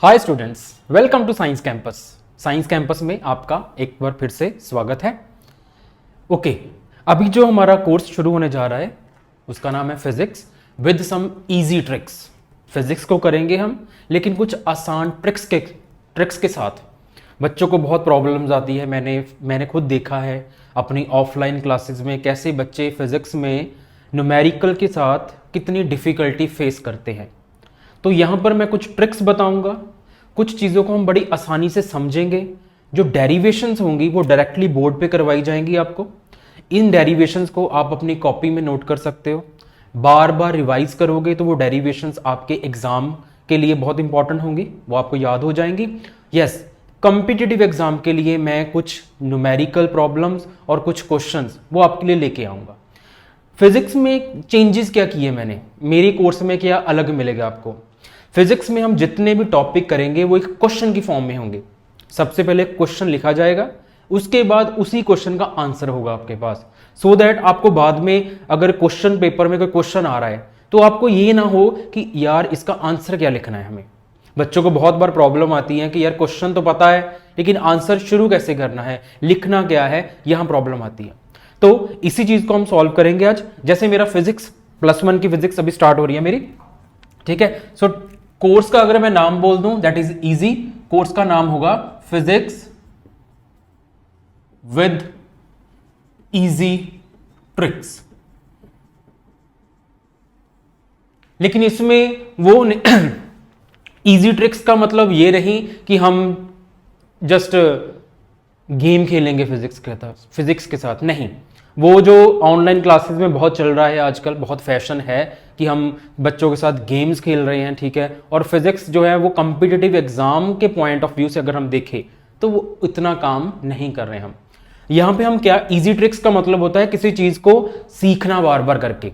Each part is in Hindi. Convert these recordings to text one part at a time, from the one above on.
Hi students, welcome to science campus. Science campus में आपका एक बार फिर से स्वागत है। ओके, अभी जो हमारा कोर्स शुरू होने जा रहा है उसका नाम है physics with some easy tricks. Physics को करेंगे हम, लेकिन कुछ आसान ट्रिक्स के साथ। बच्चों को बहुत प्रॉब्लम्स आती है, मैंने खुद देखा है अपनी ऑफलाइन क्लासेस में कैसे बच्चे फिजिक्स में न्यूमेरिकल के साथ कितनी डिफ़िकल्टी फेस करते हैं। तो यहाँ पर मैं कुछ ट्रिक्स बताऊंगा, कुछ चीज़ों को हम बड़ी आसानी से समझेंगे। जो डेरिवेशंस होंगी वो डायरेक्टली बोर्ड पे करवाई जाएंगी आपको। इन डेरिवेशंस को आप अपनी कॉपी में नोट कर सकते हो। बार बार रिवाइज करोगे तो वो डेरिवेशंस आपके एग्जाम के लिए बहुत इंपॉर्टेंट होंगी, वो आपको याद हो जाएंगी। यस, कॉम्पिटिटिव एग्जाम के लिए मैं कुछ न्यूमेरिकल प्रॉब्लम्स और कुछ क्वेश्चंस वो आपके लिए लेके आऊँगा। फिजिक्स में चेंजेस क्या किए मैंने, मेरे कोर्स में क्या अलग मिलेगा आपको। फिजिक्स में हम जितने भी टॉपिक करेंगे वो एक क्वेश्चन की फॉर्म में होंगे। सबसे पहले क्वेश्चन लिखा जाएगा, उसके बाद उसी क्वेश्चन का आंसर होगा आपके पास, सो दैट आपको बाद में अगर क्वेश्चन पेपर में कोई क्वेश्चन आ रहा है तो आपको ये ना हो कि यार इसका आंसर क्या लिखना है हमें। बच्चों को बहुत बार प्रॉब्लम आती है कि यार क्वेश्चन तो पता है लेकिन आंसर शुरू कैसे करना है, लिखना क्या है, यहां प्रॉब्लम आती है। तो इसी चीज को हम सॉल्व करेंगे आज। जैसे मेरा फिजिक्स +1 की फिजिक्स अभी स्टार्ट हो रही है मेरी, ठीक है। सो कोर्स का अगर मैं नाम बोल दूं दैट इज इजी। कोर्स का नाम होगा फिजिक्स विद इजी ट्रिक्स। लेकिन इसमें वो इजी ट्रिक्स का मतलब ये नहीं कि हम जस्ट गेम खेलेंगे फिजिक्स के साथ, नहीं। वो जो ऑनलाइन क्लासेस में बहुत चल रहा है आजकल, बहुत फैशन है कि हम बच्चों के साथ गेम्स खेल रहे हैं, ठीक है। और फिजिक्स जो है वो कॉम्पिटिटिव एग्जाम के पॉइंट ऑफ व्यू से अगर हम देखें तो वो इतना काम नहीं कर रहे हैं हम। यहाँ पे हम क्या, इजी ट्रिक्स का मतलब होता है किसी चीज को सीखना बार बार करके।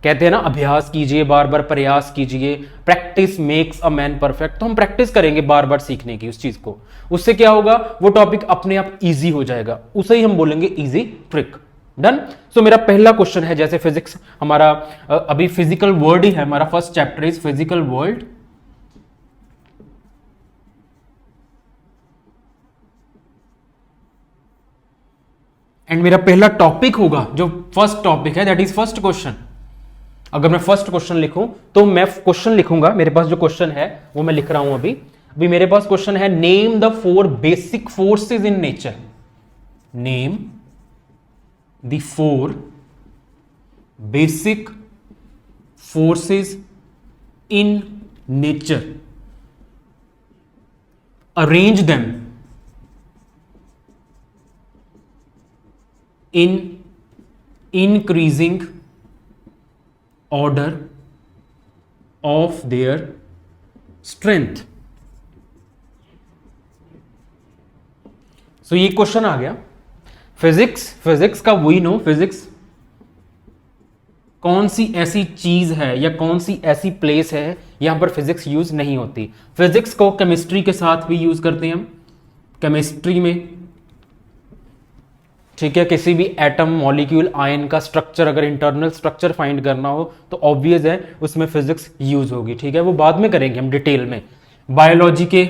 कहते हैं ना, अभ्यास कीजिए, बार बार प्रयास कीजिए, practice makes a man perfect. तो हम प्रैक्टिस करेंगे बार बार सीखने की उस चीज को, उससे क्या होगा, वो टॉपिक अपने आप इजी हो जाएगा, उसे ही हम बोलेंगे इजी ट्रिक। डन। सो मेरा पहला क्वेश्चन है, जैसे फिजिक्स हमारा अभी फिजिकल वर्ल्ड ही है, हमारा first chapter is physical world. And मेरा पहला टॉपिक होगा, जो फर्स्ट टॉपिक है दैट इज फर्स्ट क्वेश्चन। अगर मैं फर्स्ट क्वेश्चन लिखूं तो मैं क्वेश्चन लिखूंगा, मेरे पास जो क्वेश्चन है वो मैं लिख रहा हूं अभी मेरे पास क्वेश्चन है, name the 4 basic forces in nature. Name the 4 basic forces in nature, arrange them in increasing order of their strength। सो ये क्वेश्चन आ गया। फिजिक्स का वही नो, फिजिक्स कौन सी ऐसी चीज है या कौन सी ऐसी प्लेस है यहां पर फिजिक्स यूज नहीं होती। फिजिक्स को केमिस्ट्री के साथ भी यूज करते हैं हम, केमिस्ट्री में, ठीक है। किसी भी एटम, मॉलिक्यूल, आयन का स्ट्रक्चर, अगर इंटरनल स्ट्रक्चर फाइंड करना हो तो ऑब्वियस है उसमें फिजिक्स यूज होगी, ठीक है। वो बाद में करेंगे हम डिटेल में। बायोलॉजी के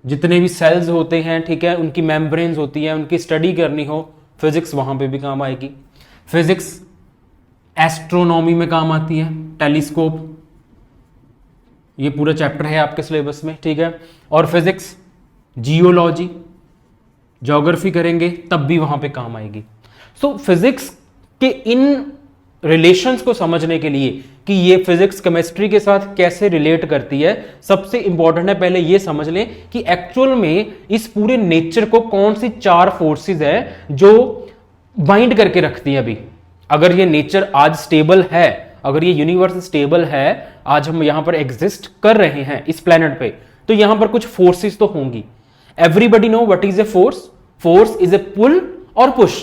जितने भी सेल्स होते हैं, ठीक है, उनकी मेम्ब्रेन्स होती है, उनकी स्टडी करनी हो, फिजिक्स वहां पे भी काम आएगी। फिजिक्स एस्ट्रोनॉमी में काम आती है, टेलीस्कोप, ये पूरा चैप्टर है आपके सिलेबस में, ठीक है। और फिजिक्स जियोलॉजी, ज्योग्राफी करेंगे तब भी वहां पे काम आएगी। सो फिजिक्स के इन रिलेशंस को समझने के लिए कि ये फिजिक्स केमिस्ट्री के साथ कैसे रिलेट करती है, सबसे इंपॉर्टेंट है पहले ये समझ लें कि एक्चुअल में इस पूरे नेचर को कौन सी 4 फोर्सेस है जो बाइंड करके रखती है। अभी अगर ये नेचर आज स्टेबल है, अगर ये यूनिवर्स स्टेबल है, आज हम यहां पर एग्जिस्ट कर रहे हैं इस प्लेनेट पे, तो यहां पर कुछ फोर्सेस तो होंगी। Everybody know what is a force. Force is a pull और पुश।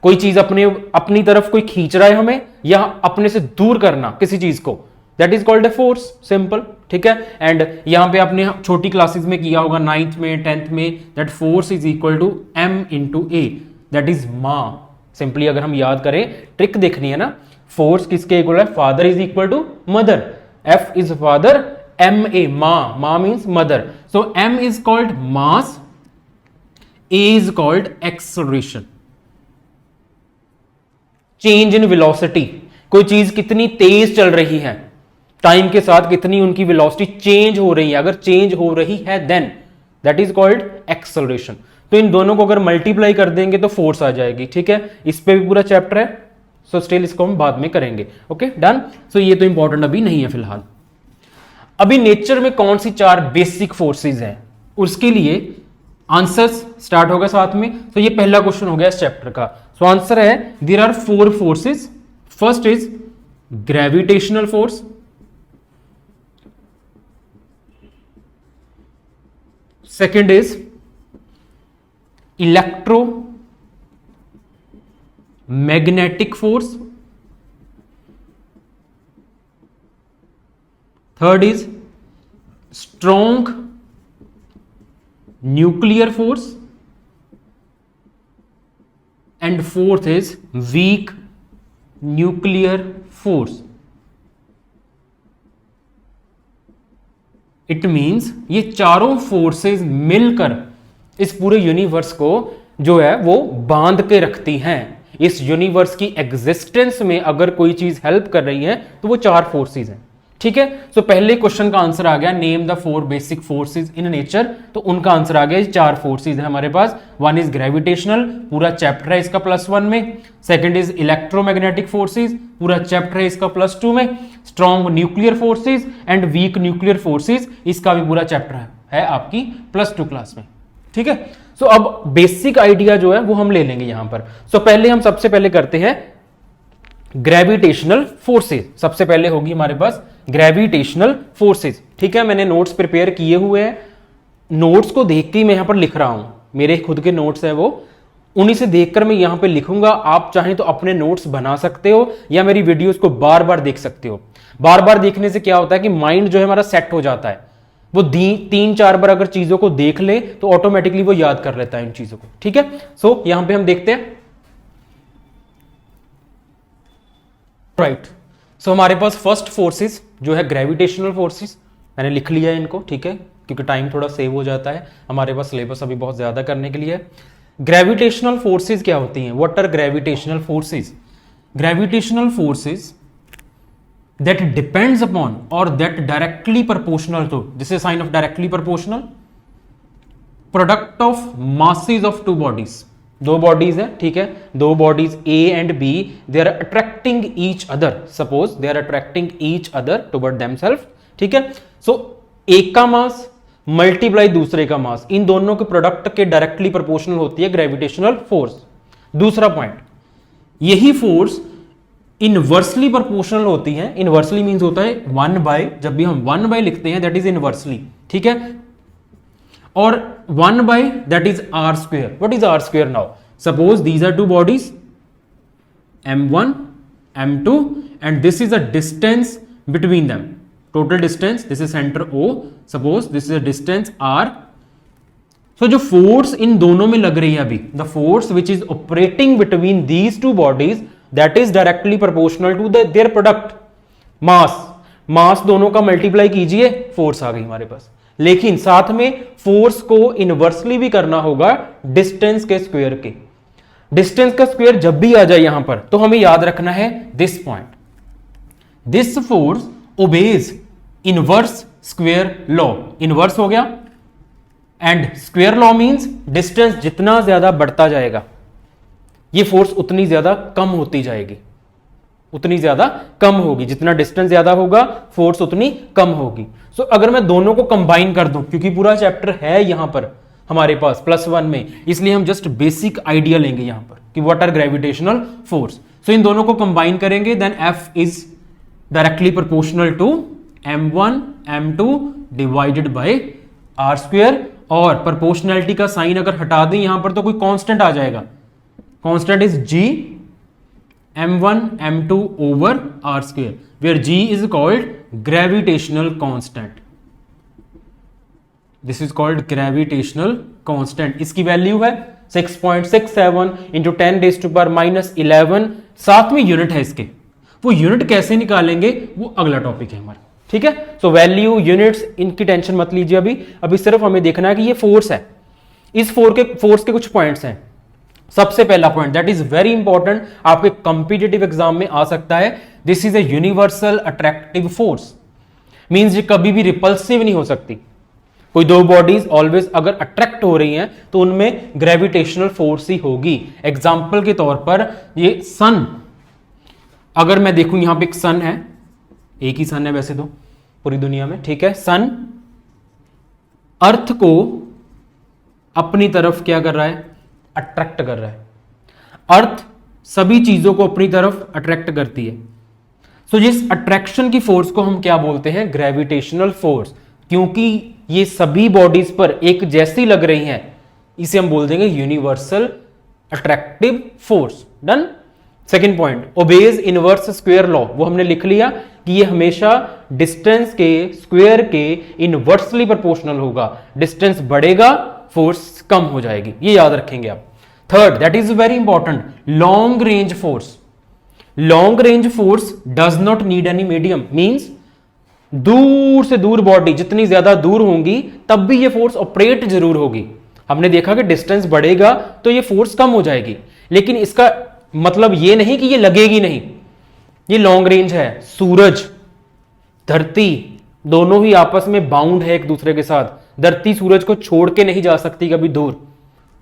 कोई चीज अपनी तरफ कोई खींच रहा है हमें, या अपने से दूर करना किसी चीज को, that is called a force, simple, ठीक है। एंड यहां पे आपने छोटी क्लासेस में किया होगा, 9th में 10th में, that force is equal to m into A, that is मा। सिंपली अगर हम याद करें, ट्रिक देखनी है ना, फोर्स किसके इक्वल है, father is equal to mother, F is father, M A, मा means mother, so M is called mass, A is called acceleration. Change in velocity, कोई चीज कितनी तेज चल रही है, टाइम के साथ कितनी उनकी वेलोसिटी चेंज हो रही है, अगर चेंज हो रही है then that is called acceleration. तो इन दोनों को अगर मल्टीप्लाई कर देंगे तो फोर्स आ जाएगी, ठीक है। इस पे भी पूरा चैप्टर है, सो स्टिल इसको हम बाद में करेंगे, ओके डन। सो ये तो इंपॉर्टेंट अभी नहीं है फिलहाल। अभी नेचर में कौन सी 4 बेसिक फोर्सेस हैं, उसके लिए आंसर्स स्टार्ट होगा साथ में। तो ये पहला क्वेश्चन हो गया इस चैप्टर का। सो आंसर है there are 4 forces. First is gravitational force, second is electromagnetic force, third is strong nuclear force, and fourth is weak nuclear force. It means ये चारों फोर्सेस मिलकर इस पूरे यूनिवर्स को जो है वो बांध के रखती हैं। इस यूनिवर्स की एग्जिस्टेंस में अगर कोई चीज हेल्प कर रही है तो वो 4 फोर्सेस हैं, ठीक है। सो पहले क्वेश्चन का आंसर आ गया name the 4 basic forces in nature, तो उनका आंसर आ गया 4 फोर्सेस है हमारे पास। वन इज ग्रेविटेशनल, पूरा चैप्टर है इसका +1 में। सेकंड इज इलेक्ट्रोमैग्नेटिक फोर्सेस, पूरा चैप्टर है इसका +2 में। Strong nuclear forces and weak nuclear forces, इसका भी पूरा चैप्टर है आपकी +2 क्लास में, ठीक है। सो अब बेसिक आइडिया जो है वो हम ले लेंगे यहां पर। सो पहले हम सबसे पहले करते हैं ग्रेविटेशनल फोर्सेस। सबसे पहले होगी हमारे पास ग्रेविटेशनल फोर्सेस, ठीक है। मैंने नोट्स प्रिपेयर किए हुए हैं, नोट्स को देख के मैं यहां पर लिख रहा हूं, मेरे खुद के नोट्स हैं वो, उन्हीं से देखकर मैं यहां पे लिखूंगा। आप चाहें तो अपने नोट्स बना सकते हो या मेरी वीडियोस को बार बार देख सकते हो। बार बार देखने से क्या होता है कि माइंड जो है हमारा सेट हो जाता है, वो 3-4 बार अगर चीजों को देख ले तो ऑटोमेटिकली वो याद कर लेता है इन चीजों को, ठीक है। सो यहां पे हम देखते हैं, राइट। सो हमारे पास फर्स्ट फोर्सेस जो है ग्रेविटेशनल फोर्सेस, मैंने लिख लिया है इनको, ठीक है, क्योंकि टाइम थोड़ा सेव हो जाता है, हमारे पास सिलेबस अभी बहुत ज्यादा करने के लिए है। ग्रेविटेशनल फोर्सेस क्या होती हैं, what are gravitational forces? Gravitational forces that depends upon or that directly proportional to, this is sign of directly proportional, product of masses of two bodies, 2 bodies है, ठीक है, 2 bodies A and B, they are attracting each other, suppose they are attracting each other toward themselves, ठीक है। सो एक का मास मल्टीप्लाई दूसरे का मास, इन दोनों के प्रोडक्ट के डायरेक्टली प्रोपोर्शनल होती है ग्रेविटेशनल फोर्स। दूसरा पॉइंट, यही फोर्स इनवर्सली प्रोपोर्शनल होती है। इनवर्सली मींस होता है 1/, जब भी हम 1/, लिखते हैं दैट इज इनवर्सली, ठीक है। और 1/, that is r²। What is r² now? Suppose these are 2 bodies m1 m2 and this is a distance between them, total distance, this is centre O, suppose this is a distance r। So जो फोर्स इन दोनों में लग रही है अभी, the force which is operating between these 2 bodies that is directly proportional to their product mass। Mass दोनों का मल्टीप्लाई कीजिए, फोर्स आ गई हमारे पास। लेकिन साथ में फोर्स को इनवर्सली भी करना होगा डिस्टेंस के स्क्वायर के। डिस्टेंस का स्क्वायर जब भी आ जाए यहां पर तो हमें याद रखना है this point, this force obeys inverse square law. Inverse हो गया and square law means distance जितना ज्यादा बढ़ता जाएगा ये फोर्स उतनी ज्यादा कम होती जाएगी, उतनी ज्यादा कम होगी। जितना डिस्टेंस ज्यादा होगा फोर्स उतनी कम होगी। सो अगर मैं दोनों को कंबाइन कर दूं, क्योंकि पूरा चैप्टर है यहां पर हमारे पास +1 में, इसलिए हम जस्ट बेसिक आइडिया लेंगे यहां पर कि what are gravitational force. So इन दोनों को कंबाइन करेंगे then F is directly proportional to m1 m2 divided by r²। और प्रोपोर्शनैलिटी का साइन अगर हटा दें यहां पर तो कोई कांस्टेंट आ जाएगा, constant is G m1 m2 over r², where G is called gravitational constant। This is called gravitational constant। इसकी वैल्यू है 6.67 into 10⁻⁻11। साथ में यूनिट है इसके, वो यूनिट कैसे निकालेंगे वो अगला टॉपिक है हमारा, ठीक है। सो वैल्यू, यूनिट्स, इनकी टेंशन मत लीजिए अभी सिर्फ हमें देखना है कि ये फोर्स है। इस फोर्स के कुछ पॉइंट्स हैं। सबसे पहला point that is very important, आपके कॉम्पिटिटिव एग्जाम में आ सकता है, this is a universal attractive force. Means ये कभी भी रिपल्सिव नहीं हो सकती। कोई दो बॉडीज ऑलवेज अगर अट्रैक्ट हो रही हैं तो उनमें ग्रेविटेशनल फोर्स ही होगी। एग्जाम्पल के तौर पर ये सन, अगर मैं देखूं यहां पे एक सन है, एक ही सन है वैसे तो पूरी दुनिया में, ठीक है। सन अर्थ को अपनी तरफ क्या कर रहा है, अट्रैक्ट कर रहा है। अर्थ सभी चीजों को अपनी तरफ अट्रैक्ट करती है। सो जिस अट्रैक्शन की फोर्स को हम क्या बोलते हैं, ग्रेविटेशनल फोर्स। क्योंकि ये सभी बॉडीज पर एक जैसी लग रही हैं, इसे हम बोल देंगे universal attractive force. Done. Second point, obeys inverse square law, वो हमने लिख लिया कि ये हमेशा डिस्टेंस के स्क्वायर के इनवर्सली प्रोपोर्शनल होगा। डिस्टेंस बढ़ेगा, फोर्स कम हो जाएगी, ये याद रखेंगे आप। Third, that is very important, long range force. Long range force does not need any medium. Means दूर से दूर बॉडी जितनी ज्यादा दूर होंगी तब भी ये फोर्स ऑपरेट जरूर होगी। हमने देखा कि डिस्टेंस बढ़ेगा तो ये फोर्स कम हो जाएगी, लेकिन इसका मतलब ये नहीं कि ये लगेगी नहीं। ये लॉन्ग रेंज है। सूरज, धरती दोनों ही आपस में बाउंड है एक दूसरे के साथ। धरती सूरज को छोड़ के नहीं जा सकती कभी दूर,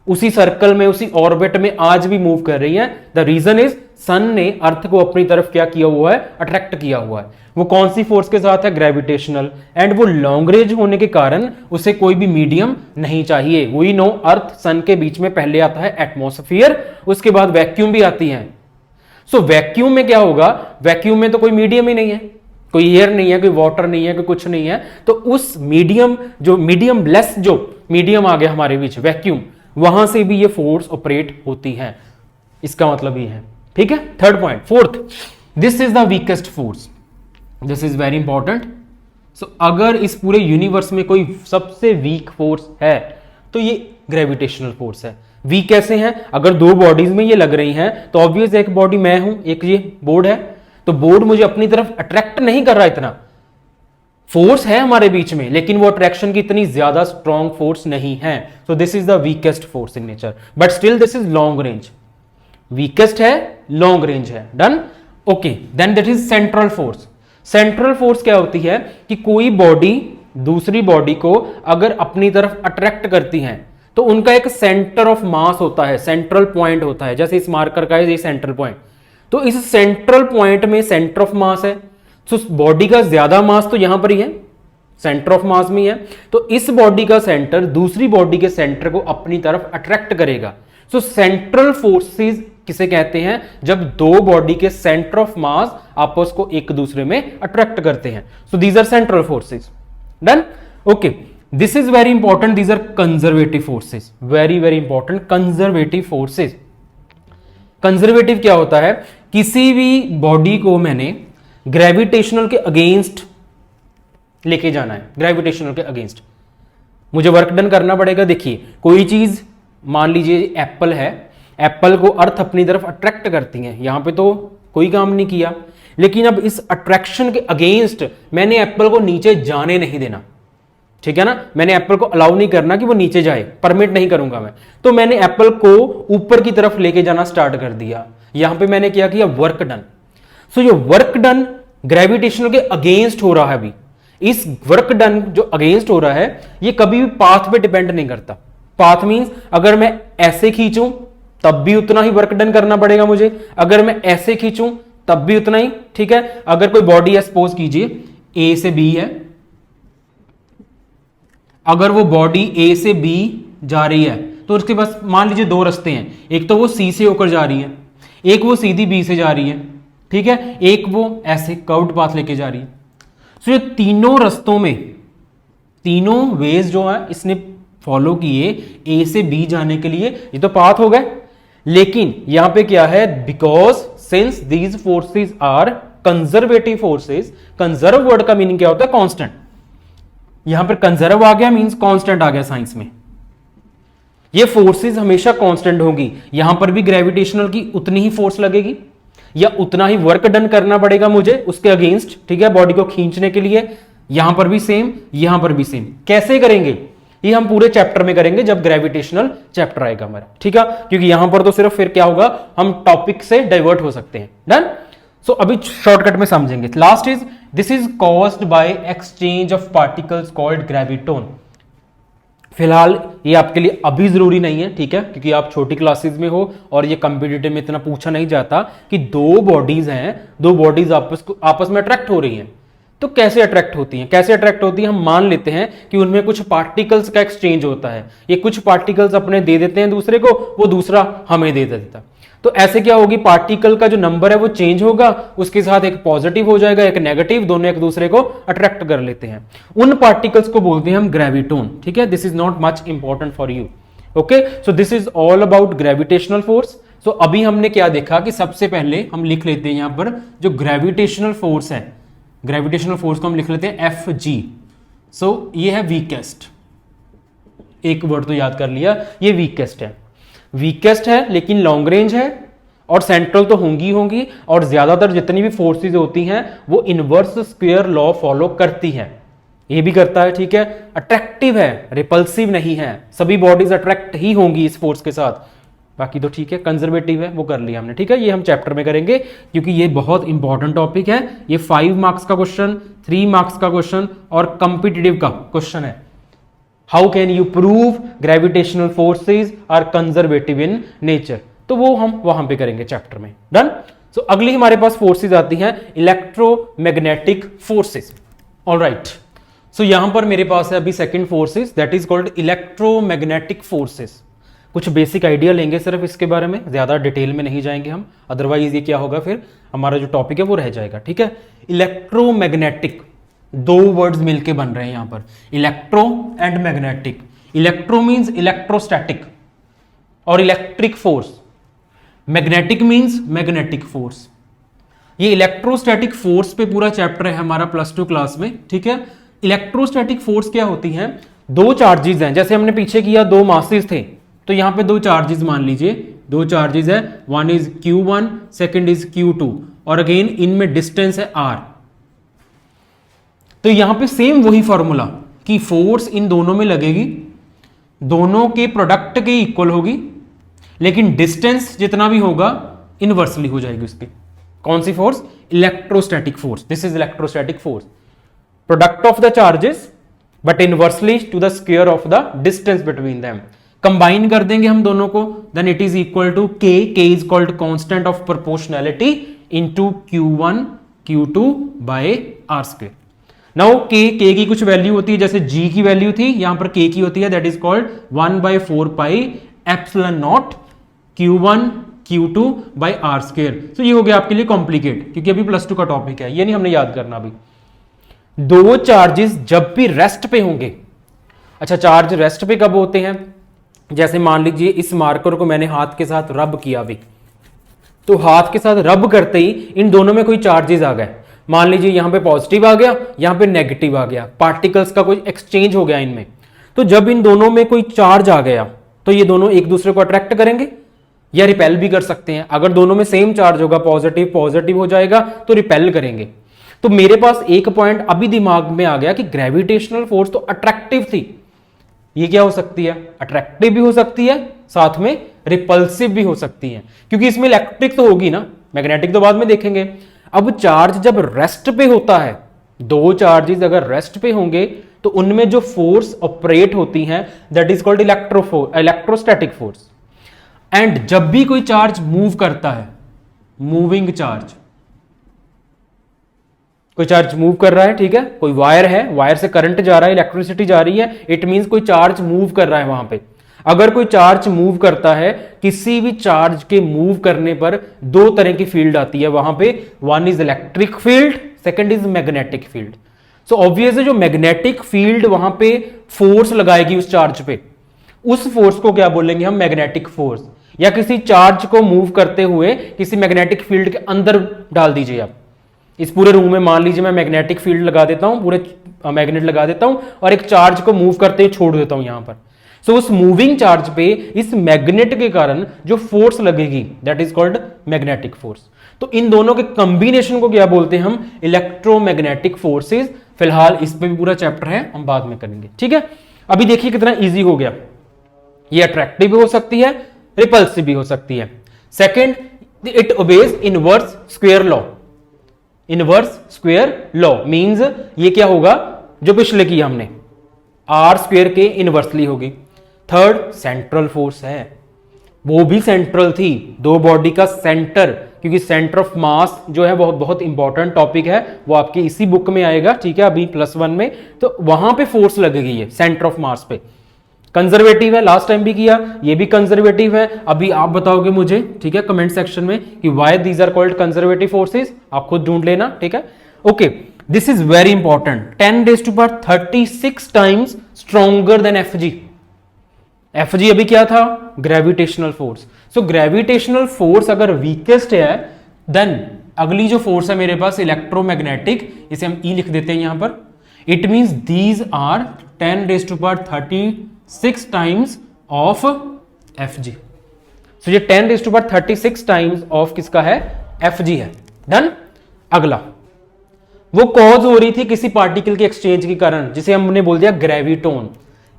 उसी सर्कल में, उसी ऑर्बिट में आज भी मूव कर रही है। द रीजन इज सन ने अर्थ को अपनी तरफ क्या किया हुआ है, अट्रैक्ट किया हुआ है। वो कौन सी फोर्स के साथ है, ग्रेविटेशनल। एंड वो लॉन्ग रेंज होने के कारण उसे कोई भी मीडियम नहीं चाहिए। वी नो अर्थ सन के बीच में पहले आता है एटमॉस्फेयर, उसके बाद वैक्यूम भी आती है। सो वैक्यूम में क्या होगा, वैक्यूम में तो कोई मीडियम ही नहीं है, कोई एयर नहीं है, कोई वाटर नहीं है, कोई कुछ नहीं है। तो उस मीडियम, जो मीडियम लेस जो मीडियम आ गया हमारे बीच, वैक्यूम, वहां से भी ये फोर्स ऑपरेट होती है। इसका मतलब ये है, ठीक है। Third point, fourth, this is the weakest force. This is very important. So अगर इस पूरे यूनिवर्स में कोई सबसे वीक फोर्स है तो ये ग्रेविटेशनल फोर्स है। वीक कैसे हैं, अगर दो बॉडीज में ये लग रही हैं तो ऑब्वियस एक बॉडी मैं हूं, एक ये बोर्ड है, तो बोर्ड मुझे अपनी तरफ अट्रैक्ट नहीं कर रहा। इतना फोर्स है हमारे बीच में, लेकिन वो अट्रैक्शन की इतनी ज्यादा स्ट्रॉन्ग फोर्स नहीं है। So this is the weakest force in nature, but still this is long range. Weakest है, लॉन्ग रेंज है। Done. Okay, then that is central force. Central force क्या होती है कि कोई बॉडी दूसरी बॉडी को अगर अपनी तरफ अट्रैक्ट करती है तो उनका एक सेंटर ऑफ मास होता है, सेंट्रल पॉइंट होता है। जैसे इस मार्कर का है ये सेंट्रल पॉइंट, तो इस सेंट्रल पॉइंट में सेंटर ऑफ मास है। तो बॉडी का ज्यादा मास तो यहां पर ही है, सेंटर ऑफ मास में है। तो इस बॉडी का सेंटर दूसरी बॉडी के सेंटर को अपनी तरफ अट्रैक्ट करेगा। सो सेंट्रल फोर्सेस किसे कहते हैं, जब दो बॉडी के सेंटर ऑफ मास आपस को एक दूसरे में अट्रैक्ट करते हैं। So these are central forces. Done. Okay, this is very important, these are conservative forces. Very very important, conservative forces. Conservative क्या होता है, किसी भी बॉडी को मैंने ग्रेविटेशनल के अगेंस्ट लेके जाना है। ग्रेविटेशनल के अगेंस्ट मुझे वर्क डन करना पड़ेगा। देखिए, कोई चीज मान लीजिए एप्पल है, एप्पल को अर्थ अपनी तरफ अट्रैक्ट करती है, यहां पे तो कोई काम नहीं किया, लेकिन अब इस अट्रैक्शन के अगेंस्ट मैंने एप्पल को नीचे जाने नहीं देना, ठीक है ना। मैंने एप्पल को अलाउ नहीं करना कि वो नीचे जाए, परमिट नहीं करूंगा मैं। तो मैंने एप्पल को ऊपर की तरफ लेके जाना स्टार्ट कर दिया। यहां पे मैंने क्या किया, वर्क डन। सो ये वर्क डन ग्रेविटेशनल के अगेंस्ट हो रहा है। अभी इस वर्क डन जो अगेंस्ट हो रहा है ये कभी भी पाथ पे डिपेंड नहीं करता। पाथ मींस अगर मैं ऐसे खींचूं तब भी उतना ही वर्क डन करना पड़ेगा मुझे, अगर मैं ऐसे खींचूं तब भी उतना ही, ठीक है। अगर कोई बॉडी है, सपोज कीजिए ए से बी है, अगर वो बॉडी ए से बी जा रही है तो उसके पास मान लीजिए दो रास्ते हैं, एक तो वो सी से होकर जा रही है, एक वो सीधी बी से जा रही है, ठीक है, एक वो ऐसे कर्व्ड पाथ लेके जा रही है। सो ये तीनों रास्तों में, तीनों वेज जो है इसने फॉलो किए ए से बी जाने के लिए, ये तो पाथ हो गए। लेकिन यहां पे क्या है, because since these forces are conservative forces, conserve word का मीनिंग क्या होता है, कांस्टेंट। यहां पर कंजर्व आ गया मींस कांस्टेंट आ गया साइंस में। ये फोर्सेस हमेशा कांस्टेंट होगी, यहां पर भी ग्रेविटेशनल की उतनी ही फोर्स लगेगी। या उतना ही वर्क डन करना पड़ेगा मुझे उसके अगेंस्ट, ठीक है, बॉडी को खींचने के लिए। यहां पर भी सेम, यहां पर भी सेम। कैसे करेंगे ये हम पूरे चैप्टर में करेंगे जब ग्रेविटेशनल चैप्टर आएगा हमारा, ठीक है, क्योंकि यहां पर तो सिर्फ फिर क्या होगा, हम टॉपिक से डाइवर्ट हो सकते हैं। डन। सो अभी शॉर्टकट में समझेंगे। Last is this is caused by exchange of particles called graviton. फिलहाल ये आपके लिए अभी जरूरी नहीं है, ठीक है, क्योंकि आप छोटी क्लासेस में हो और ये कंपिटिटिव में इतना पूछा नहीं जाता कि दो बॉडीज हैं, दो बॉडीज आपस में अट्रैक्ट हो रही हैं, तो कैसे अट्रैक्ट होती हैं, कैसे अट्रैक्ट होती हैं। हम मान लेते हैं कि उनमें कुछ पार्टिकल्स का एक्सचेंज होता है, ये कुछ पार्टिकल्स अपने दे देते हैं दूसरे को, वो दूसरा हमें दे देता। तो ऐसे क्या होगी, पार्टिकल का जो नंबर है वो चेंज होगा, उसके साथ एक पॉजिटिव हो जाएगा, एक नेगेटिव, दोनों एक दूसरे को अट्रैक्ट कर लेते हैं। उन पार्टिकल्स को बोलते हैं हम ग्रेविटोन, ठीक है। This is not much important for you, okay. So this is all about gravitational force. So अभी हमने क्या देखा कि सबसे पहले हम लिख लेते हैं यहां पर जो ग्रेविटेशनल फोर्स है, ग्रेविटेशनल फोर्स को हम लिख लेते हैं एफ जी। सो ये है वीकेस्ट, एक वर्ड तो याद कर लिया, ये वीकेस्ट है, वीकेस्ट है लेकिन लॉन्ग रेंज है, और सेंट्रल तो होंगी, और ज्यादातर जितनी भी फोर्सेस होती हैं वो इनवर्स स्क्वायर लॉ फॉलो करती हैं, ये भी करता है, ठीक है। अट्रैक्टिव है, रिपल्सिव नहीं है, सभी बॉडीज अट्रैक्ट ही होंगी इस फोर्स के साथ, बाकी तो ठीक है। कंजर्वेटिव है, वो कर लिया हमने, ठीक है। ये हम चैप्टर में करेंगे क्योंकि ये बहुत इंपॉर्टेंट टॉपिक है। ये 5 मार्क्स का क्वेश्चन, 3 मार्क्स का क्वेश्चन और कॉम्पिटिटिव का क्वेश्चन है। How can you prove gravitational forces are conservative in nature, तो वो हम वहां पे करेंगे चैप्टर में। डन। सो अगली हमारे पास फोर्सेज आती हैं इलेक्ट्रोमैग्नेटिक फोर्सेज। ऑलराइट, सो यहां पर मेरे पास है अभी second forces, that is called electromagnetic forces. कुछ बेसिक आइडिया लेंगे सिर्फ इसके बारे में, ज्यादा डिटेल में नहीं जाएंगे हम, अदरवाइज ये क्या होगा, फिर हमारा जो टॉपिक है वो रह जाएगा, ठीक है। इलेक्ट्रोमैग्नेटिक, दो वर्ड्स मिलके बन रहे हैं यहां पर, electro and magnetic. Electro means electrostatic और electric force, magnetic means magnetic force. ये इलेक्ट्रोस्टैटिक फोर्स पे पूरा चैप्टर है हमारा +2 क्लास में, ठीक है। इलेक्ट्रोस्टैटिक फोर्स क्या होती है, दो चार्जेस हैं, जैसे हमने पीछे किया दो मासेस थे, तो यहां पे दो चार्जेस मान लीजिए, दो चार्जेस है, one is Q1, second is Q2, और अगेन इनमें डिस्टेंस है R। तो यहां पे सेम वही फॉर्मूला कि फोर्स इन दोनों में लगेगी, दोनों के प्रोडक्ट के इक्वल होगी, लेकिन डिस्टेंस जितना भी होगा इनवर्सली हो जाएगी उसकी। कौन सी force, electrostatic force. This is electrostatic force, product of the charges but inversely to the square of the distance between them. Combine कर देंगे हम दोनों को, then it is equal to K is called constant of proportionality into Q1 Q2 by R square. Now K की कुछ वैल्यू होती है, जैसे G की वैल्यू थी, यहां पर K की होती है, that is called 1/4 pi epsilon naught Q1 Q2 by R square. तो ये हो गया आपके लिए कॉम्प्लिकेट, क्योंकि अभी +2 का टॉपिक है, ये नहीं हमने याद करना अभी। दो चार्जेस जब भी रेस्ट पे होंगे, अच्छा चार्ज रेस्ट पे कब होते हैं, जैसे मान लीजिए इस मार्कर को मैंने हाथ के साथ रब किया अभी, तो हाथ के साथ रब करते ही इन दोनों में कोई चार्जेस आ गए, मान लीजिए यहां पे पॉजिटिव आ गया, यहां पे नेगेटिव आ गया, पार्टिकल्स का कोई एक्सचेंज हो गया इनमें। तो जब इन दोनों में कोई चार्ज आ गया तो ये दोनों एक दूसरे को अट्रैक्ट करेंगे या रिपेल भी कर सकते हैं। अगर दोनों में सेम चार्ज होगा, पॉजिटिव पॉजिटिव हो जाएगा तो रिपेल करेंगे। तो मेरे पास एक पॉइंट अभी दिमाग में आ गया कि ग्रेविटेशनल फोर्स तो अट्रैक्टिव थी, ये क्या हो सकती है, अट्रैक्टिव भी हो सकती है, साथ में रिपल्सिव भी हो सकती है, क्योंकि इसमें इलेक्ट्रिक तो होगी ना, मैग्नेटिक तो बाद में देखेंगे। अब चार्ज जब रेस्ट पे होता है, दो चार्जेस अगर रेस्ट पे होंगे तो उनमें जो फोर्स ऑपरेट होती है that is called electrostatic force. And जब भी कोई चार्ज मूव करता है, मूविंग चार्ज, कोई चार्ज मूव कर रहा है, ठीक है, कोई वायर है, वायर से करंट जा रहा है, इलेक्ट्रिसिटी जा रही है, इट मींस कोई चार्ज मूव कर रहा है वहां पे। अगर कोई चार्ज मूव करता है, किसी भी चार्ज के मूव करने पर दो तरह की फील्ड आती है वहां पे, one is electric field, second is magnetic field. So obvious है जो मैग्नेटिक फील्ड वहां पे फोर्स लगाएगी उस चार्ज पे, उस फोर्स को क्या बोलेंगे हम, मैग्नेटिक फोर्स। या किसी चार्ज को मूव करते हुए किसी मैग्नेटिक फील्ड के अंदर डाल दीजिए आप, इस पूरे रूम में मान लीजिए मैं मैग्नेटिक फील्ड लगा देता हूं, पूरे मैग्नेट लगा देता हूं और एक चार्ज को मूव करते हुए छोड़ देता हूं यहां पर। सो उस मूविंग चार्ज पे इस मैग्नेट के कारण जो फोर्स लगेगी that is called magnetic force. तो इन दोनों के कॉम्बिनेशन को क्या बोलते हैं हम? Electromagnetic forces. फिलहाल इस पे भी पूरा चैप्टर है, हम बाद में करेंगे, ठीक है। अभी देखिए कितना इजी हो गया। ये अट्रैक्टिव भी हो सकती है, रिपल्सिव भी हो सकती है। Second, it obeys inverse square law. Inverse square law means ये क्या होगा? जो पिछले किया हमने, आर स्क्वायर के इनवर्सली होगी। थर्ड, सेंट्रल फोर्स है, वो भी सेंट्रल थी, दो बॉडी का सेंटर, क्योंकि सेंटर ऑफ मास जो है बहुत बहुत इंपॉर्टेंट टॉपिक है, वो आपके इसी बुक में आएगा, ठीक है, अभी +1 में। तो वहां पे फोर्स लगेगी ये सेंटर ऑफ मास पे। कंजर्वेटिव है, लास्ट टाइम भी किया, ये भी कंजर्वेटिव है। अभी आप बताओगे मुझे, ठीक है, कमेंट सेक्शन में कि why these are called conservative forces, आप खुद ढूंढ लेना, ठीक है। Okay, this is very important, 10⁻36 times stronger than Fg। Fg अभी क्या था? Gravitational force. So gravitational force अगर वीकेस्ट है, देन अगली जो फोर्स है मेरे पास इलेक्ट्रोमैग्नेटिक, इसे हम E लिख देते हैं यहां पर। It means these are 10⁻36 times of Fg। So ये 10⁻36 टाइम्स ऑफ किसका है? Fg है। डन। अगला, वो कॉज हो रही थी किसी पार्टिकल के एक्सचेंज के कारण, जिसे हमने बोल दिया ग्रेविटोन।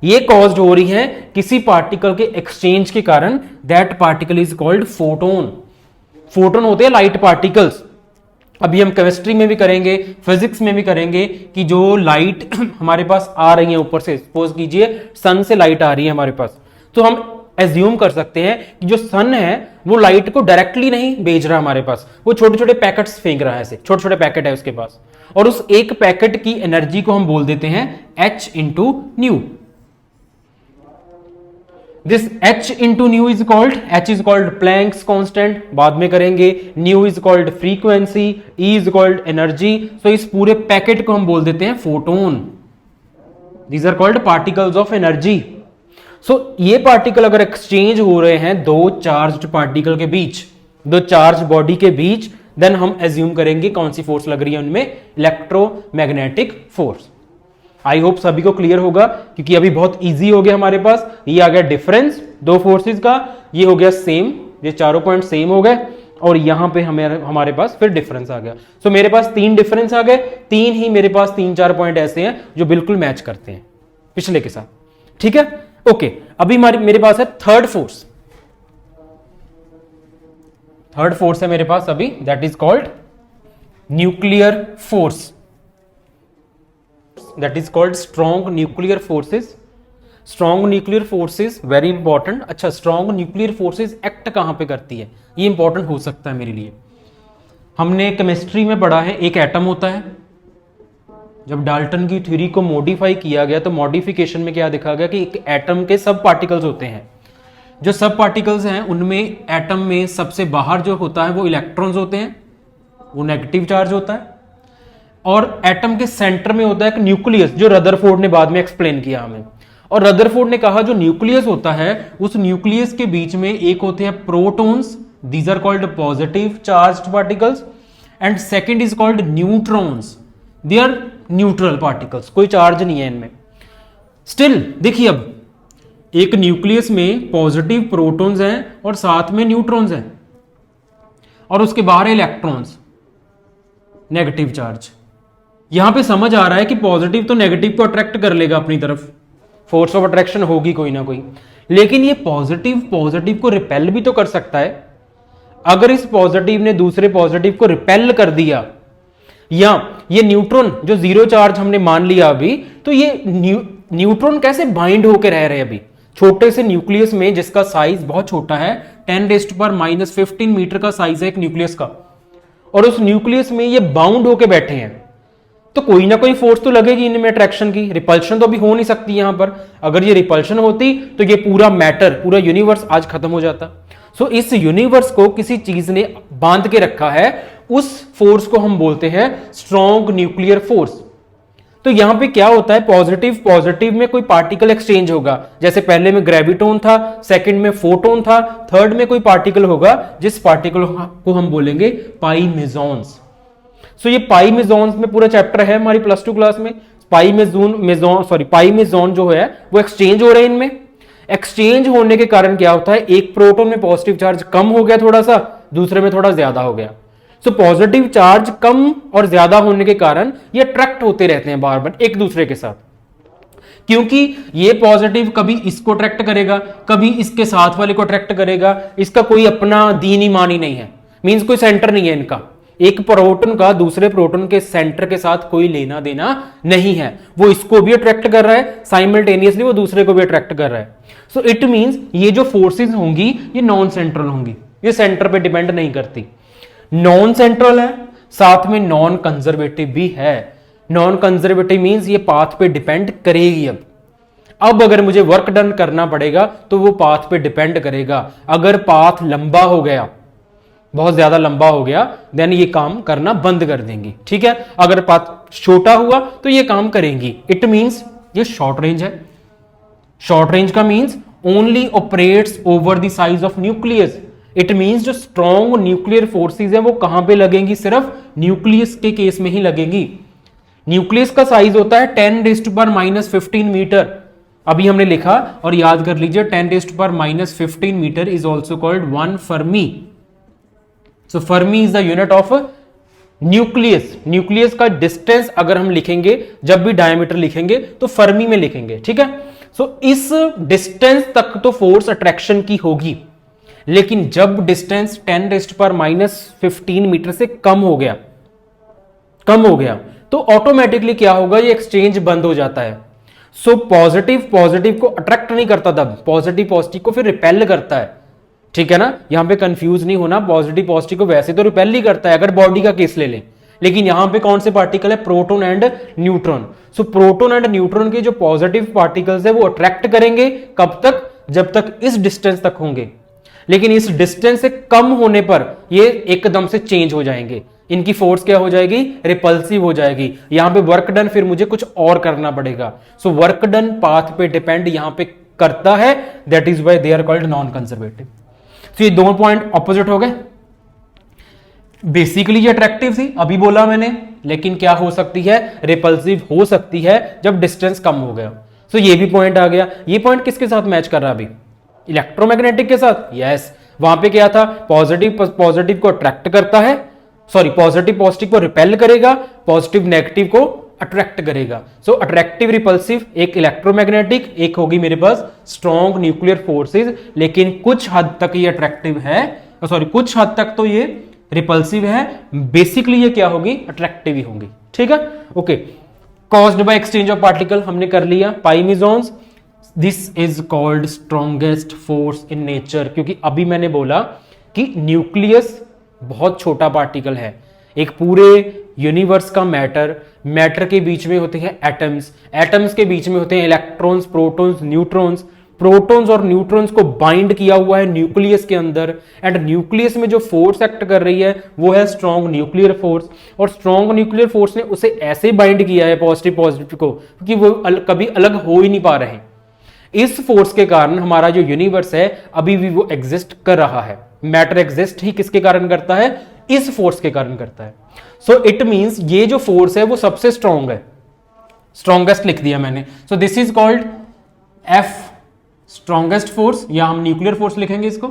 ये कॉज हो रही है किसी पार्टिकल के एक्सचेंज के कारण, that particle is called photon. Photon होते हैं लाइट पार्टिकल्स। अभी हम केमिस्ट्री में भी करेंगे, फिजिक्स में भी करेंगे कि जो लाइट हमारे पास आ रही है ऊपर से, सपोज कीजिए सन से लाइट आ रही है हमारे पास, तो हम एज्यूम कर सकते हैं कि जो सन है वो लाइट को डायरेक्टली नहीं भेज रहा हमारे पास, वो छोटे छोटे पैकेट्स फेंक रहा है, ऐसे छोटे छोटे पैकेट है उसके पास, और उस एक पैकेट की एनर्जी को हम बोल देते हैं h into nu. This h into nu is called, h is called Planck's constant, बाद में करेंगे। Nu is called frequency, E is called energy. So इस पूरे पैकेट को हम बोल देते हैं photon. These are called particles of energy. So ये पार्टिकल अगर एक्सचेंज हो रहे हैं दो चार्ज्ड पार्टिकल के बीच, दो चार्ज बॉडी के बीच, देन हम एज्यूम करेंगे कौन सी फोर्स लग रही है उनमें? Electromagnetic force. आई होप सभी को क्लियर होगा, क्योंकि अभी बहुत इजी हो गया हमारे पास। ये आ गया डिफरेंस दो फोर्सेस का, ये हो गया सेम, ये चारों पॉइंट सेम हो गए, और यहां पे हमारे पास फिर डिफरेंस आ गया। सो मेरे पास 3 डिफरेंस आ गए, 3 ही मेरे पास 3-4 पॉइंट ऐसे हैं जो बिल्कुल मैच करते हैं पिछले के साथ, ठीक है। ओके, अभी मेरे पास है थर्ड फोर्स। थर्ड फोर्स है मेरे पास अभी, that is called nuclear force, that is called strong nuclear forces. Strong nuclear forces very important. अच्छा, स्ट्रॉन्ग न्यूक्लियर फोर्सेस एक्ट कहां पे करती है, ये इंपॉर्टेंट हो सकता है मेरे लिए। हमने केमिस्ट्री में पढ़ा है, एक एटम होता है, जब डाल्टन की थ्योरी को मॉडिफाई किया गया तो मॉडिफिकेशन में क्या देखा गया कि एक एटम के सब पार्टिकल्स होते हैं। जो सब पार्टिकल्स हैं उनमें एटम में सबसे बाहर जो होता है वो इलेक्ट्रॉन्स होते हैं, वो नेगेटिव चार्ज होता है, और एटम के सेंटर में होता है एक न्यूक्लियस, जो रदरफोर्ड ने बाद में एक्सप्लेन किया हमें। और रदरफोर्ड ने कहा जो न्यूक्लियस होता है, उस न्यूक्लियस के बीच में एक होते हैं protons, these are called positive charged particles, and second is called neutrons, they are neutral particles, कोई चार्ज नहीं है इनमें। स्टिल देखिए, अब एक न्यूक्लियस में पॉजिटिव प्रोटॉन्स हैं और साथ में न्यूट्रॉन्स हैं, और उसके बाहर इलेक्ट्रॉन्स, नेगेटिव चार्ज। यहां पे समझ आ रहा है कि पॉजिटिव तो नेगेटिव को अट्रैक्ट कर लेगा अपनी तरफ, फोर्स ऑफ अट्रैक्शन होगी कोई ना कोई, लेकिन ये पॉजिटिव को रिपेल भी तो कर सकता है। अगर इस पॉजिटिव ने दूसरे पॉजिटिव को रिपेल कर दिया, या ये न्यूट्रॉन जो जीरो चार्ज हमने मान लिया अभी, तो ये न्यूट्रॉन कैसे बाइंड होकर रह रहे हैं अभी छोटे से न्यूक्लियस में, जिसका साइज बहुत छोटा है, 10⁻⁻15 मीटर का साइज है एक न्यूक्लियस का, और उस न्यूक्लियस में ये बाउंड होके बैठे हैं, तो कोई ना कोई फोर्स तो लगेगी इनमें अट्रैक्शन की। रिपल्शन तो अभी हो नहीं सकती यहां पर, अगर ये रिपल्शन होती तो ये पूरा मैटर, पूरा यूनिवर्स आज खत्म हो जाता। सो इस यूनिवर्स को किसी चीज ने बांध के रखा है, उस फोर्स को हम बोलते हैं स्ट्रॉन्ग न्यूक्लियर फोर्स। तो यहां पे क्या होता है, पॉजिटिव में कोई पार्टिकल एक्सचेंज होगा, जैसे पहले में ग्रेविटोन था, सेकंड में फोटोन था, थर्ड में कोई पार्टिकल होगा, जिस पार्टिकल को हम बोलेंगे पाई मेसॉन्स। सो ये पाई मेसॉन्स में पूरा चैप्टर है हमारी +2 क्लास में। पाई मेसॉन जो है वो एक्सचेंज हो रहे हैं इनमें। एक्सचेंज होने के कारण क्या होता है, एक प्रोटॉन में पॉजिटिव चार्ज कम हो गया थोड़ा सा, दूसरे में थोड़ा ज्यादा हो गया। सो पॉजिटिव चार्ज कम और ज्यादा होने के कारण ये अट्रैक्ट होते रहते हैं बार बार एक दूसरे के साथ, क्योंकि ये पॉजिटिव कभी इसको अट्रैक्ट करेगा, कभी इसके साथ वाले को अट्रैक्ट करेगा, इसका कोई अपना दीनी मानी नहीं है, मींस कोई सेंटर नहीं है इनका, एक प्रोटॉन का दूसरे प्रोटॉन के सेंटर के साथ कोई लेना देना नहीं है, वो इसको भी अट्रैक्ट कर रहा है साइमल्टेनियसली, वो दूसरे को भी अट्रैक्ट कर रहा है। सो इट मींस ये जो फोर्सेस होंगी ये नॉन सेंट्रल होंगी, ये सेंटर पे डिपेंड नहीं करती, नॉन सेंट्रल है, साथ में नॉन कंजर्वेटिव भी है। नॉन कंजर्वेटिव मींस ये पाथ पे डिपेंड करेगी। अब अगर मुझे वर्क डन करना पड़ेगा तो वो पाथ पे डिपेंड करेगा। अगर पाथ लंबा हो गया, बहुत ज्यादा लंबा हो गया, देन ये काम करना बंद कर देंगी, ठीक है। अगर पाथ छोटा हुआ तो ये काम करेंगी। इट मींस ये शॉर्ट रेंज है। शॉर्ट रेंज का means only operates over the size of nucleus. It means जो स्ट्रॉन्ग न्यूक्लियर फोर्सेस है वो कहां पे लगेंगी, सिर्फ न्यूक्लियस के केस में ही लगेंगी। न्यूक्लियस का साइज होता है 10⁻⁻15 मीटर। अभी हमने लिखा और याद कर लीजिए, 10⁻⁻15 metre is also called 1 fermi. So fermi is the unit of nucleus. Nucleus का डिस्टेंस अगर हम लिखेंगे, जब भी डायमीटर लिखेंगे तो फर्मी में लिखेंगे, ठीक है। सो इस डिस्टेंस तक तो फोर्स अट्रैक्शन की होगी, लेकिन जब डिस्टेंस 10⁻⁻15 मीटर से कम हो गया तो ऑटोमेटिकली क्या होगा, ये एक्सचेंज बंद हो जाता है। सो पॉजिटिव पॉजिटिव को अट्रैक्ट नहीं करता, तब पॉजिटिव पॉजिटिव को फिर रिपेल करता है, ठीक है ना। यहां पे कंफ्यूज नहीं होना, पॉजिटिव पॉजिटिव को वैसे तो रिपेल ही करता है अगर बॉडी का केस ले लें, लेकिन यहां पे कौन से पार्टिकल है, proton and neutron. So proton and neutron के जो पॉजिटिव पार्टिकल्स है वो अट्रैक्ट करेंगे, कब तक, जब तक इस डिस्टेंस तक होंगे, लेकिन इस डिस्टेंस से कम होने पर ये एकदम से चेंज हो जाएंगे, इनकी फोर्स क्या हो जाएगी, रिपल्सिव हो जाएगी। यहां पे वर्क डन फिर मुझे कुछ और करना पड़ेगा। सो वर्क डन पाथ पे डिपेंड यहां पे करता है, that is why they are called non conservative. तो ये दोनों पॉइंट ऑपोजिट हो गए। बेसिकली ये अट्रैक्टिव थी, अभी बोला मैंने, लेकिन क्या हो सकती है, रिपल्सिव हो सकती है जब डिस्टेंस कम हो गया। सो ये भी पॉइंट आ गया। ये पॉइंट किसके साथ मैच कर रहा है अभी, इलेक्ट्रोमैग्नेटिक के साथ। यस, वहां पे क्या था, पॉजिटिव पॉजिटिव को अट्रैक्ट करता है, सॉरी पॉजिटिव पॉजिटिव को रिपेल करेगा, पॉजिटिव नेगेटिव को अट्रैक्ट करेगा। सो अट्रैक्टिव रिपल्सिव, एक इलेक्ट्रोमैग्नेटिक, एक होगी मेरे पास स्ट्रॉन्ग न्यूक्लियर फोर्सेस, लेकिन कुछ हद तक ये अट्रैक्टिव है, सॉरी कुछ हद तक तो ये रिपल्सिव है। बेसिकली ये क्या होगी, अट्रैक्टिव ही होंगी, ठीक है। Okay, caused by exchange of particle हमने कर लिया। Pi mesons, this is called strongest force in nature, क्योंकि अभी मैंने बोला कि न्यूक्लियस बहुत छोटा पार्टिकल है। एक पूरे यूनिवर्स का मैटर के बीच में होते हैं एटम्स, एटम्स के बीच में होते हैं इलेक्ट्रॉन्स, प्रोटॉन्स, न्यूट्रॉन्स। प्रोटॉन्स और न्यूट्रॉन्स को बाइंड किया हुआ है न्यूक्लियस के अंदर, एंड न्यूक्लियस में जो फोर्स एक्ट कर रही है वो है स्ट्रॉन्ग न्यूक्लियर फोर्स। और स्ट्रॉन्ग न्यूक्लियर फोर्स ने उसे ऐसे बाइंड किया है पॉजिटिव पॉजिटिव को कि वो कभी अलग हो ही नहीं पा रहे। इस फोर्स के कारण हमारा जो यूनिवर्स है अभी भी वो एग्जिस्ट कर रहा है। मैटर एग्जिस्ट ही किसके कारण करता है, इस फोर्स के कारण करता है। सो इट मींस ये जो फोर्स है वो सबसे स्ट्रॉन्ग है, स्ट्रॉन्गेस्ट लिख दिया मैंने। सो this is called F, strongest force, या हम न्यूक्लियर फोर्स लिखेंगे इसको।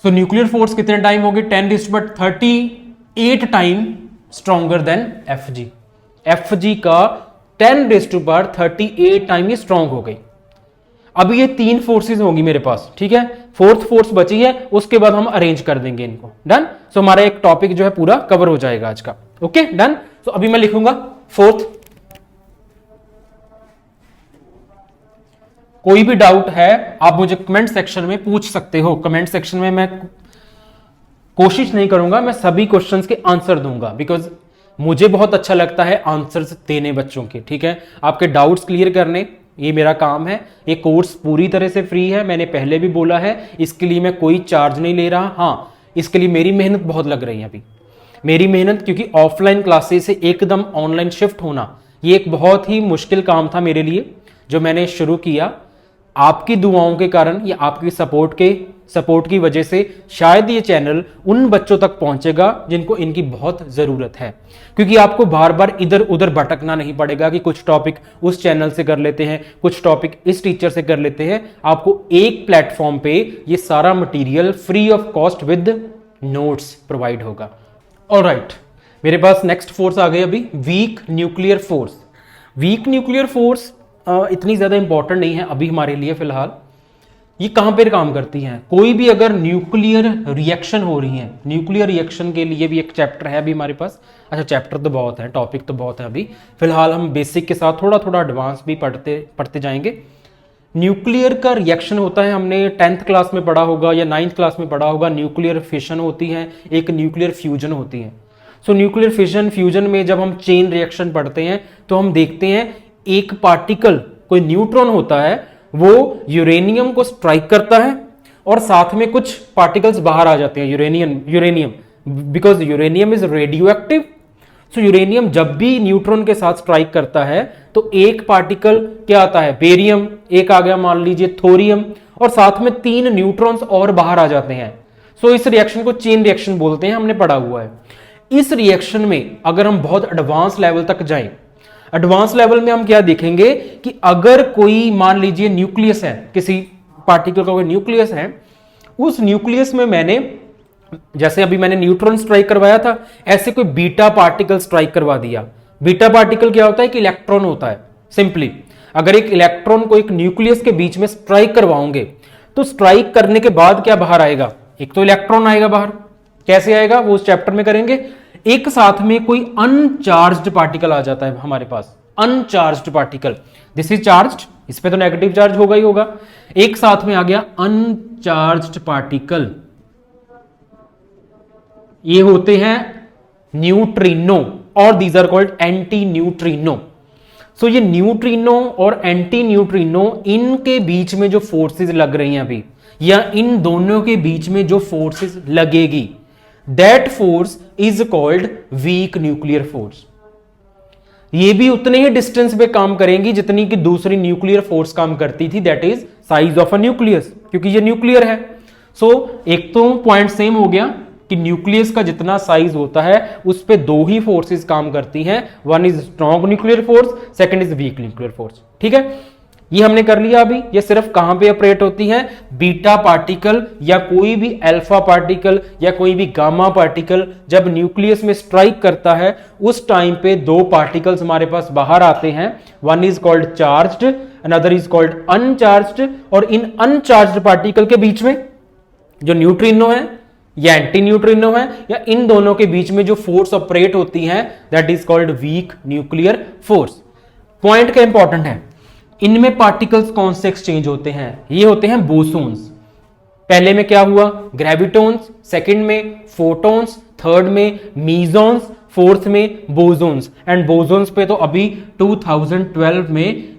सो न्यूक्लियर फोर्स कितने टाइम होगी, 10⁻38 time stronger than F G. F G का 10⁻38 टाइम ये स्ट्रॉन्ग हो गई। अभी ये 3 फोर्सेस होंगी मेरे पास, ठीक है। 4th फोर्स बची है, उसके बाद हम अरेंज कर देंगे इनको। डन। सो हमारा एक टॉपिक जो है पूरा कवर हो जाएगा आज का। Okay done. सो अभी मैं लिखूंगा 4th। कोई भी डाउट है आप मुझे कमेंट सेक्शन में पूछ सकते हो। कमेंट सेक्शन में मैं कोशिश नहीं करूंगा, मैं सभी क्वेश्चंस के आंसर दूंगा, बिकॉज मुझे बहुत अच्छा लगता है आंसर्स देने बच्चों के, ठीक है। आपके डाउट्स क्लियर करने, ये मेरा काम है। ये कोर्स पूरी तरह से फ्री है, मैंने पहले भी बोला है, इसके लिए मैं कोई चार्ज नहीं ले रहा। हाँ, इसके लिए मेरी मेहनत बहुत लग रही है अभी, मेरी मेहनत, क्योंकि ऑफलाइन क्लासेस से एकदम ऑनलाइन शिफ्ट होना ये एक बहुत ही मुश्किल काम था मेरे लिए, जो मैंने शुरू किया। आपकी दुआओं के कारण या आपकी सपोर्ट की वजह से शायद ये चैनल उन बच्चों तक पहुंचेगा जिनको इनकी बहुत जरूरत है, क्योंकि आपको बार बार इधर उधर भटकना नहीं पड़ेगा कि कुछ टॉपिक उस चैनल से कर लेते हैं, कुछ टॉपिक इस टीचर से कर लेते हैं। आपको एक प्लेटफॉर्म पे ये सारा material free of cost with notes provide होगा। ऑलराइट, मेरे पास नेक्स्ट फोर्स आ गई अभी, week nuclear force. Week nuclear force इतनी ज़्यादा इंपॉर्टेंट नहीं है अभी हमारे लिए फिलहाल। ये कहाँ पर काम करती हैं? कोई भी अगर न्यूक्लियर रिएक्शन हो रही है, न्यूक्लियर रिएक्शन के लिए भी एक चैप्टर है अभी हमारे पास। अच्छा, चैप्टर तो बहुत है, टॉपिक तो बहुत है अभी। फिलहाल हम बेसिक के साथ थोड़ा थोड़ा एडवांस भी पढ़ते जाएंगे। न्यूक्लियर का रिएक्शन होता है, हमने 10th क्लास में पढ़ा होगा या 9th क्लास में पढ़ा होगा। न्यूक्लियर फिशन होती है, एक न्यूक्लियर फ्यूजन होती है। सो न्यूक्लियर फिशन फ्यूजन में जब हम चेन रिएक्शन पढ़ते हैं तो हम देखते हैं एक पार्टिकल, कोई न्यूट्रॉन होता है, वो यूरेनियम को स्ट्राइक करता है और साथ में कुछ पार्टिकल्स बाहर आ जाते हैं। Uranium because uranium is radio active. So uranium जब भी न्यूट्रॉन के साथ स्ट्राइक करता है तो एक पार्टिकल क्या आता है, बेरियम, एक आ गया मान लीजिए थोरियम, और साथ में 3 न्यूट्रॉन्स और बाहर आ जाते हैं। सो इस रिएक्शन को चेन रिएक्शन बोलते हैं, हमने पढ़ा हुआ है। इस रिएक्शन में अगर हम बहुत एडवांस लेवल तक जाएं, एडवांस लेवल में हम क्या देखेंगे कि अगर कोई मान लीजिए न्यूक्लियस है, किसी पार्टिकल का कोई न्यूक्लियस है, उस न्यूक्लियस में मैंने, जैसे अभी मैंने न्यूट्रॉन स्ट्राइक करवाया था, ऐसे कोई बीटा पार्टिकल स्ट्राइक करवा दिया। बीटा पार्टिकल क्या होता है कि इलेक्ट्रॉन होता है। सिंपली अगर एक इलेक्ट्रॉन को एक न्यूक्लियस के बीच में स्ट्राइक करवाओगे तो स्ट्राइक करने के बाद क्या बाहर आएगा? एक तो इलेक्ट्रॉन आएगा बाहर। कैसे आएगा वो उस चैप्टर में करेंगे। एक साथ में कोई अनचार्ज्ड पार्टिकल आ जाता है हमारे पास, uncharged particle. This is charged, इस पे तो नेगेटिव चार्ज होगा ही होगा। एक साथ में आ गया अनचार्ज्ड पार्टिकल, ये होते हैं न्यूट्रिनो, और these are called anti neutrino. So ये न्यूट्रिनो और एंटी न्यूट्रिनो, इनके बीच में जो फोर्सेस लग रही हैं अभी, या इन दोनों के बीच में जो फोर्सेस लगेगी, that force is called week nuclear force. ये भी उतने ही डिस्टेंस पे काम करेंगी जितनी कि दूसरी न्यूक्लियर फोर्स काम करती थी, that is size of a nucleus, क्योंकि ये न्यूक्लियर है। सो एक तो पॉइंट सेम हो गया कि न्यूक्लियस का जितना साइज होता है उस पे 2 ही फोर्सेस काम करती हैं, one is strong nuclear force, second is weak nuclear force. ठीक है, ये हमने कर लिया। अभी ये सिर्फ कहां पे ऑपरेट होती है? बीटा पार्टिकल या कोई भी अल्फा पार्टिकल या कोई भी गामा पार्टिकल जब न्यूक्लियस में स्ट्राइक करता है, उस टाइम पे 2 पार्टिकल्स हमारे पास बाहर आते हैं। One is called charged, another is called uncharged. और इन अनचार्ज्ड पार्टिकल के बीच में जो न्यूट्रिनो है या एंटी न्यूट्रिनो है, या इन दोनों के बीच में जो फोर्स ऑपरेट होती है, that is called week nuclear force. Point क्या इंपॉर्टेंट है, इनमें पार्टिकल्स कौन से एक्सचेंज होते हैं? ये होते हैं बोसोन्स। पहले में क्या हुआ? ग्रेविटॉन्स, सेकंड में फोटॉन्स, थर्ड में मीजॉन्स, फोर्थ में बोसोन्स। एंड बोसोन्स पे तो अभी 2012 में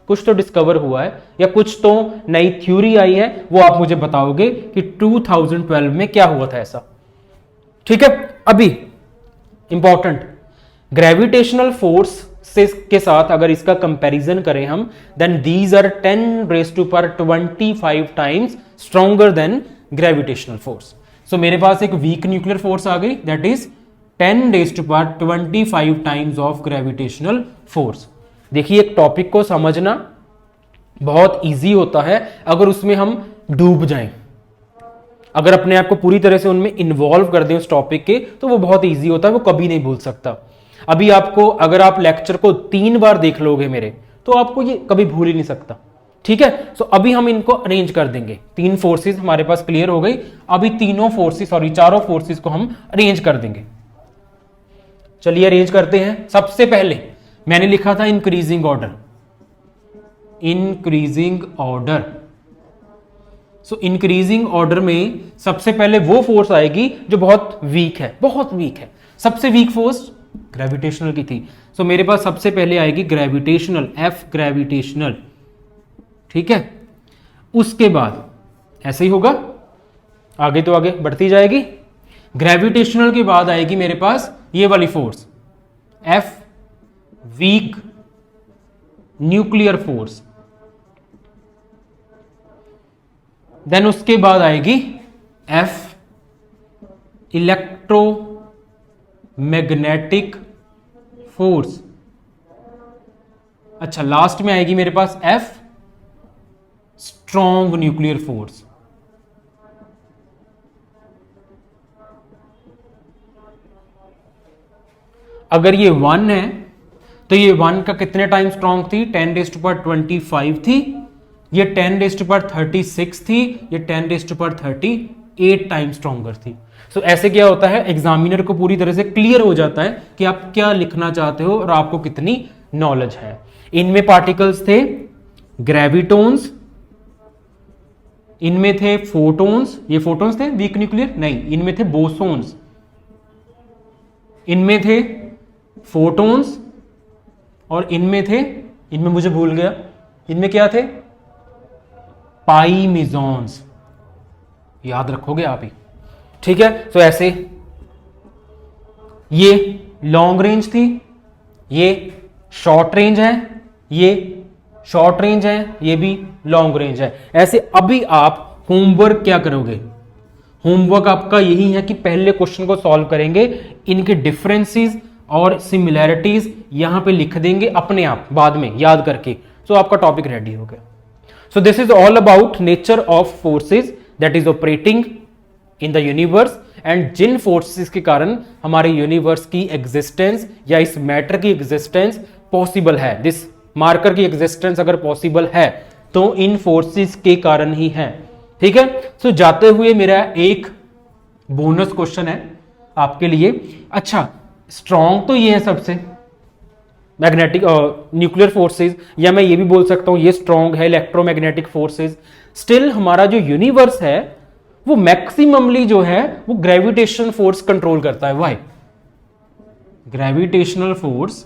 कुछ तो डिस्कवर हुआ है या कुछ तो नई थ्योरी आई है, वो आप मुझे बताओगे कि 2012 में क्या हुआ था ऐसा। ठीक है, अभी इंपॉर्टेंट, ग्रेविटेशनल फोर्स से के साथ अगर इसका कंपैरिजन करें हम, then these are 10⁻25 times stronger than gravitational force. So मेरे पास एक वीक न्यूक्लियर फोर्स आ गई, that is 10⁻25 times of gravitational force. देखिए, एक टॉपिक को समझना बहुत इजी होता है अगर उसमें हम डूब जाएं, अगर अपने आप को पूरी तरह से उनमें इन्वॉल्व कर दें उस टॉपिक के, तो वो बहुत इजी होता है, वो कभी नहीं भूल सकता। अभी आपको, अगर आप लेक्चर को 3 बार देख लोगे मेरे, तो आपको ये कभी भूल ही नहीं सकता। ठीक है, सो अभी हम इनको अरेंज कर देंगे। 3 फोर्सेस हमारे पास क्लियर हो गई। अभी चारों फोर्सेस को हम अरेंज कर देंगे। चलिए अरेंज करते हैं। सबसे पहले मैंने लिखा था इंक्रीजिंग ऑर्डर, इंक्रीजिंग ऑर्डर। सो इंक्रीजिंग ऑर्डर में सबसे पहले वो फोर्स आएगी जो बहुत वीक है, बहुत वीक है। सबसे वीक फोर्स ग्रेविटेशनल की थी। सो मेरे पास सबसे पहले आएगी ग्रेविटेशनल, एफ ग्रेविटेशनल। ठीक है, उसके बाद ऐसे ही होगा, आगे तो आगे बढ़ती जाएगी। ग्रेविटेशनल के बाद आएगी मेरे पास ये वाली force, F weak nuclear force. Then उसके बाद आएगी एफ इलेक्ट्रोमैग्नेटिक फोर्स। अच्छा, लास्ट में आएगी मेरे पास एफ स्ट्रॉन्ग न्यूक्लियर फोर्स। अगर ये 1 है तो ये 1 का कितने टाइम स्ट्रॉन्ग थी, 10⁻25 थी, ये 10⁻36 थी, ये 10⁻38 टाइम स्ट्रॉन्गर थी। सो ऐसे क्या होता है, एग्जामिनर को पूरी तरह से क्लियर हो जाता है कि आप क्या लिखना चाहते हो और आपको कितनी नॉलेज है। इनमें पार्टिकल्स थे ग्रेविटोन्स, इनमें थे फोटोन्स, ये फोटोन्स थे वीक न्यूक्लियर नहीं, इनमें थे बोसोन्स, इनमें थे फोटोन्स, और इनमें मुझे भूल गया, इनमें क्या थे, पाइमिजॉन्स। याद रखोगे आप ही, ठीक है। तो ऐसे ये लॉन्ग रेंज थी, ये शॉर्ट रेंज है, ये शॉर्ट रेंज है, ये भी लॉन्ग रेंज है। ऐसे अभी आप होमवर्क क्या करोगे, होमवर्क आपका यही है कि पहले क्वेश्चन को सॉल्व करेंगे, इनके डिफरेंसेस और सिमिलैरिटीज यहां पे लिख देंगे अपने आप बाद में याद करके। सो आपका टॉपिक रेडी हो गया। So this is all about nature of forces that is operating in the universe, and जिन फोर्सेस के कारण हमारे यूनिवर्स की एग्जिस्टेंस या इस मैटर की एग्जिस्टेंस पॉसिबल है, दिस मार्कर की एग्जिस्टेंस अगर पॉसिबल है तो इन फोर्सेस के कारण ही है, ठीक है। सो जाते हुए मेरा एक बोनस क्वेश्चन है आपके लिए। अच्छा, स्ट्रॉन्ग तो ये है सबसे मैग्नेटिक न्यूक्लियर फोर्सेस, या मैं ये भी बोल सकता हूं ये स्ट्रॉन्ग है इलेक्ट्रोमैग्नेटिक फोर्सेस। स्टिल हमारा जो यूनिवर्स है वो मैक्सिममली जो है वो ग्रेविटेशनल फोर्स कंट्रोल करता है। Why? Gravitational force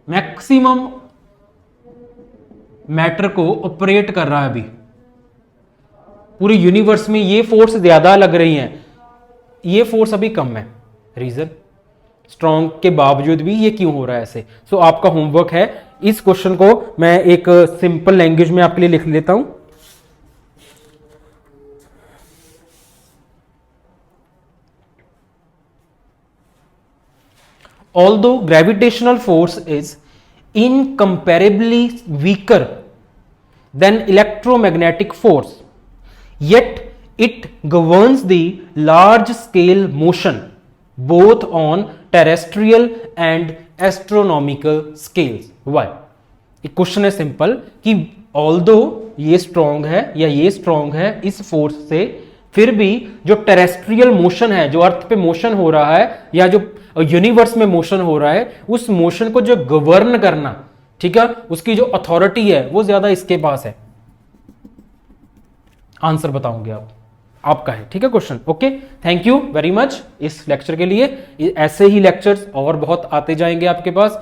maximum matter को ऑपरेट कर रहा है। अभी पूरे यूनिवर्स में ये फोर्स ज्यादा लग रही हैं, ये फोर्स अभी कम है। रीजन, स्ट्रॉन्ग के बावजूद भी ये क्यों हो रहा है ऐसे। सो आपका होमवर्क है, इस क्वेश्चन को मैं एक सिंपल लैंग्वेज में आपके लिए लिख लेता हूं। Although gravitational force is incomparably weaker than electromagnetic force, yet it governs the large scale motion both on terrestrial and astronomical scales. Why? एक क्वेश्चन है सिंपल कि ऑल्दो ये स्ट्रॉन्ग है या ये स्ट्रॉन्ग है इस फोर्स से, फिर भी जो टेरेस्ट्रियल मोशन है, जो अर्थ पे मोशन हो रहा है या जो यूनिवर्स में मोशन हो रहा है, उस मोशन को जो गवर्न करना, ठीक है, उसकी जो अथॉरिटी है वो ज्यादा इसके पास है। आंसर बताओगे आप, आपका है, ठीक है question. Okay, thank you very much इस लेक्चर के लिए। ऐसे ही लेक्चर्स और बहुत आते जाएंगे आपके पास।